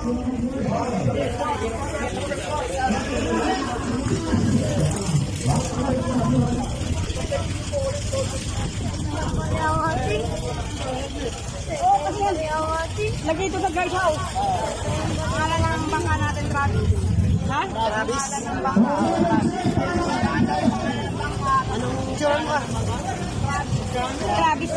Lagi ito sa guys house. Pangalan ng bangka natin, Travis. Ha? Travis. Anong sure mo? Travis.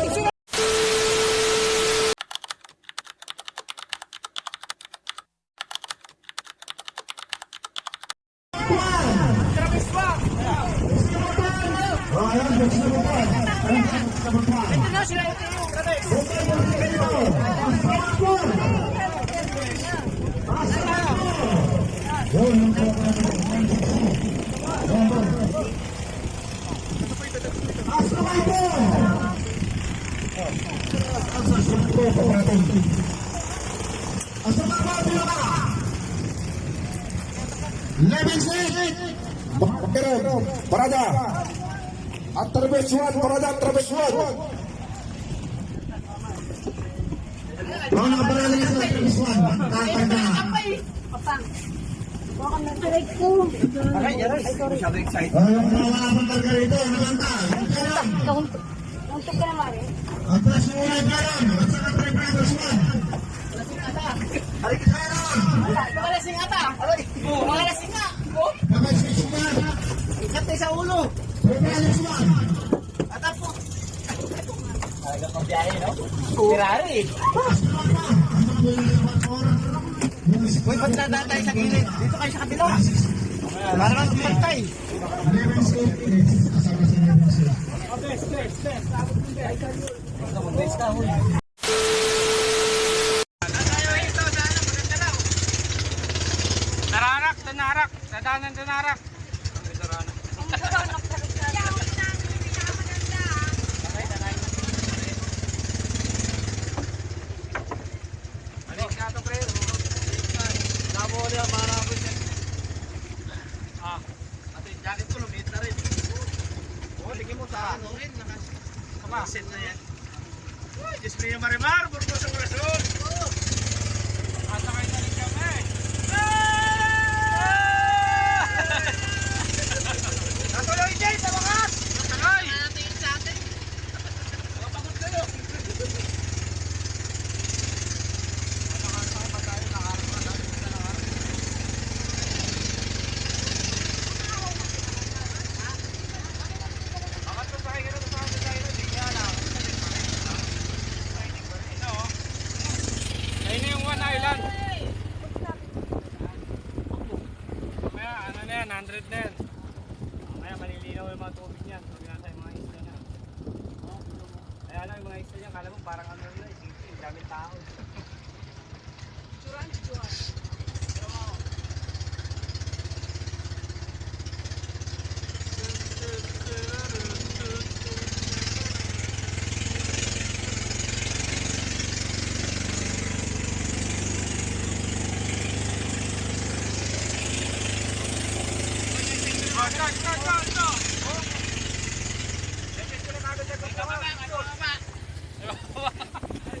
Parada At-Terbesuan, Parada At-Terbesuan. Mga parada sa At-Terbesuan. Masyado excited. Yung mga wala pang rito, nalanta. Untuk ka naman eh. Ang Terbesuan ka lang. At sa At-Terbesuan. Halik ka lang. Malasing ata. Malasing nga. Terbesuan. Ikatay sa ulo. Terbesuan. Ata po. Talaga pang biyahe, no? Ferrari. Uy, ba't tayo sa gilid? Dito kayo sa kabila. Para lang tumatay. Danarak. Dadanan Danarak. Jacket ko, lumit na rin. Tingin mo sa ano rin, nakaset na yan. Diyos mo yung marimar, burgos ang rason. Asakay na rin kami. Natuloy dyan sa wakas! Asakay! Mapagod kayo. Ayun na yung One Island. Kaya ano na yan, 100 na yan. Kaya malilinaw yung mga tubig niyan. Tubig natin yung mga isla na. Kaya lang yung mga isla niyan, kala mo parang ano yun, isipin, daming tao.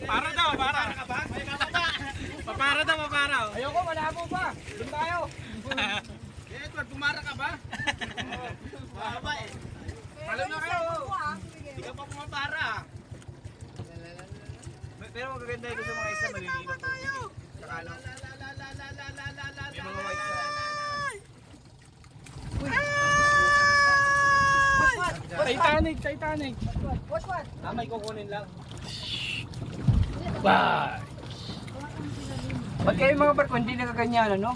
Para daw, para. Papara daw, papara. Ayoko, malabo pa. Doon tayo. Edward, pumara ka ba? Mahaba eh. Alam na kayo. Hindi ka pa pumapara. Pero magaganda yung sa mga isa, malilino to. Saka lang. May mga white sa... Titanic, Titanic. May kukunin lang. Bye. Ba't kayo mga barko hindi nakaganyan, ano?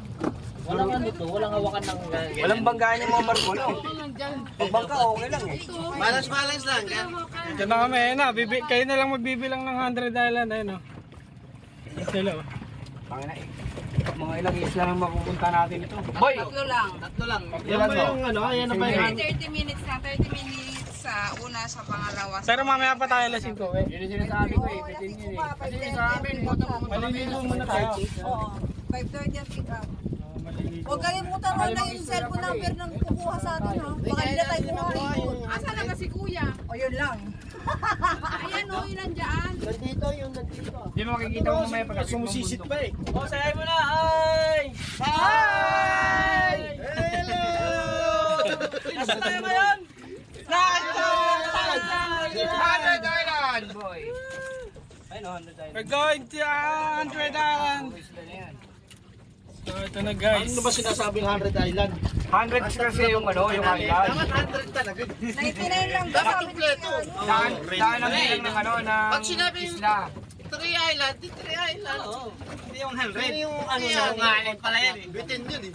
Walang ano to, walang hawakan ng ganyan. Walang banggaan yung mga barko, no? Pag bangka, okay lang eh. Balance lang. Diyan na kami, ayun na. Kayo na lang magbibilang ng 100 Island, ayun o. Sila o. Pangina eh. Mga ilang isla lang mapupunta natin ito. Boy! Tatlo lang. Tatlo lang. Yan ba yung ano? Ayan na ba yung... 30 minutes lang. 30 minutes sa una, sa pangalawa. Pero mamaya pa tayo alas 5 eh. Yun yung sinasabi ko eh. Kasi yun eh. Kasi yung sa amin, Maliligo muna tayo. Oo. 5:30 ang pick up. Maliligo. Huwag kalimutan mo na yung cellphone number ng kukuha sa atin, ha? Baka hindi na tayo kukuha. Asa na ba si Kuya? O, yun lang. Ayan o, nandiyan. Nandito yung nandito. Hindi mo makikita mo mamaya pag Sumusisit pa eh. Oh, sayay mo na. Hi! Hi! Hello! Asa tayo ngayon? 100 Island, boy! Ay, no, 100 tayo. We're going to 100 Island. Isla na yan. So ito na guys. Ano ba sinasabing 100 Island? 100 kasi yung ano, yung island. Dapat 100 talaga. 99 lang daw. Sabi kompleto. Daan lang bilang ng ano, ng Pag sinabing- isla. 3 Island, di 3 Island. Oo. Hindi yung 100. Ano yung ano na island pala yan eh. Bitin yun eh.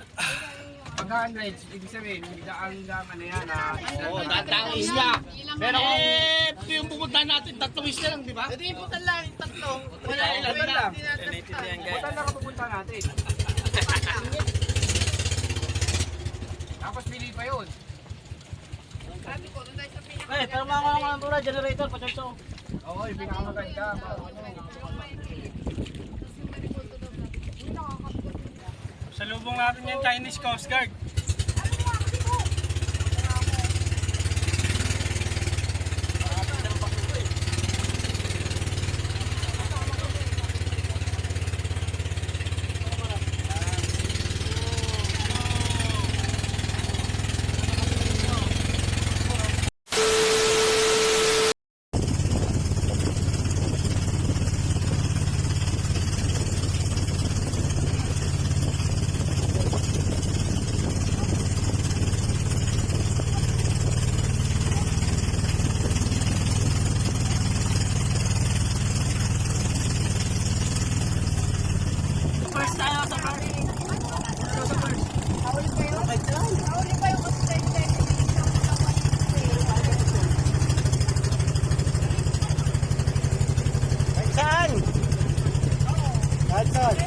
Pag 100, ibig sabihin, daan lang ano yan, Oo, datang isla. Pero kung Ito yung pupuntahan natin, tatlong isla lang, di ba? Hindi yung pupuntahan lang, tatlong. Wala ilan lang. saan na kapupunta natin? Tapos pili pa yun. Eh, pero mga mura, generator, pachonso. Oo, yung pinakamaganda. Salubong natin yung Chinese Coast Guard. First tayo sa party. Hawli pa yun? Hawli pa yung assistant. Saan? Saan?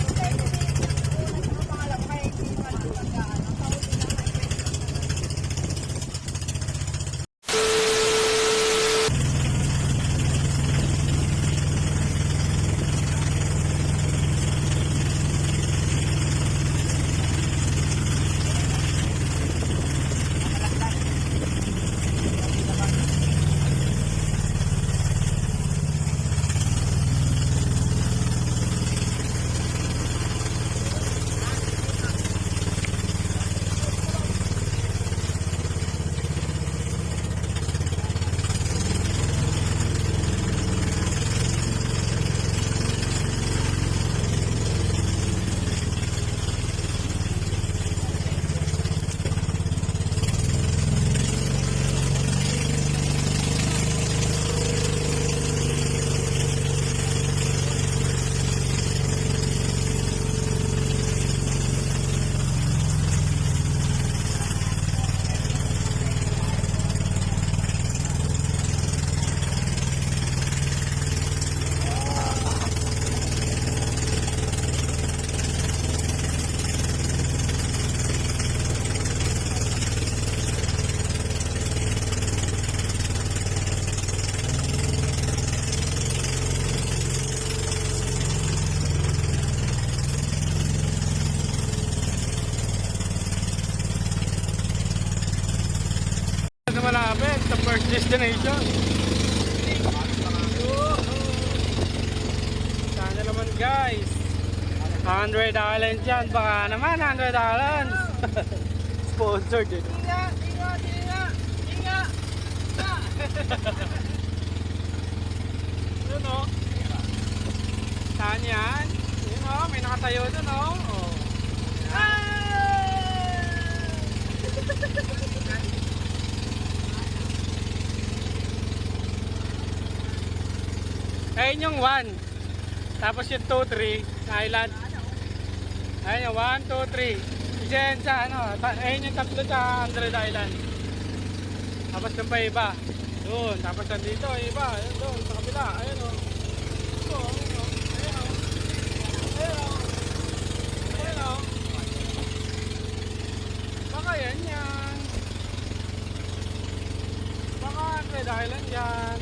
Na malapit sa first destination. Sana naman guys. 100 Islands yan. Baka naman 100 Islands. Sponsored eh. Yun o. Saan yan? Yun o. May nakatayo dun o. Oh. Ayun yung 1. Tapos yung 2, 3 island. Ayun yung 1, 2, 3. Isa yan sa ano. Ayun yung tatlo sa 100 Island. Tapos yung pa iba. Doon. Tapos nandito iba. Ayun doon. Sa kabila. Ayun o. Ito. Ayun o. Ayun o. Ayun o. Ayun o. Baka yan yan. Baka 100 Island yan.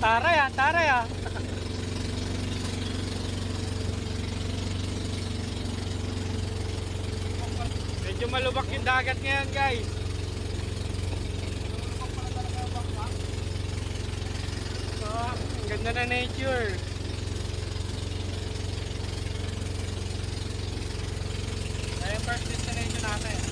Taray ah, taray ah. Medyo malubak yung dagat ngayon, guys. So, ang ganda na nature. Kaya yung first destination natin.